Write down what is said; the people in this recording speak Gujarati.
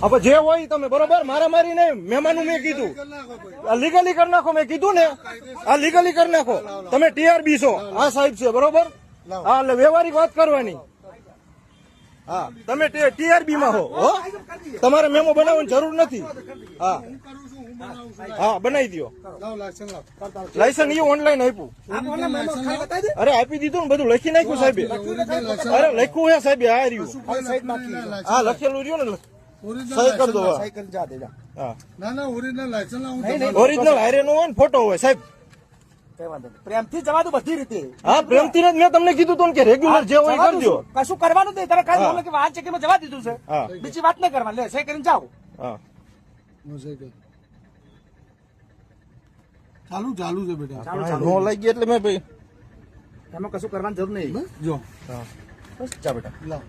હવે જે હોય તમે બરોબર મારામારી નહીં મહેમાનું મેં કીધું આ લીગલી કરી નાખો મેં કીધું ને આ લીગલી કરી નાખો તમે ટીઆરબી છો આ સાહેબ છે બરોબર હા એટલે વ્યવહારિક વાત કરવાની હા તમે ટીઆરબી માં હો તમારે મેમો બનાવવાની જરૂર નથી હા હા બનાવી દો લાયસન્સ એ ઓનલાઈન આપ્યું અરે આપી દીધું ને બધું લખી નાખ્યું સાહેબે અરે લખ્યું હે સાહેબે આ રહ્યું હા લખેલું રહ્યું ને સહી કરી દો ઓરિજિનલ હારે નો હોય ને ફોટો હોય સાહેબ પ્રેમથી જવા દો બધી રીતે હા પ્રેમથી જ મેં તમને કીધું હતું કે રેગ્યુલર જે હોય કરજો કશું કરવાનું નહીં તમે કાંઈ બોલો કે વાત છે કે મેં જવા દીધું છે બીજી વાત નહીં કરવાની લે સહી કરીને જાઓ હા ચાલુ છે બેટા નો લાગી એટલે મેં ભાઈ એમાં કશું કરવાની જરૂર નહીં જો બસ જા બેટા લાવ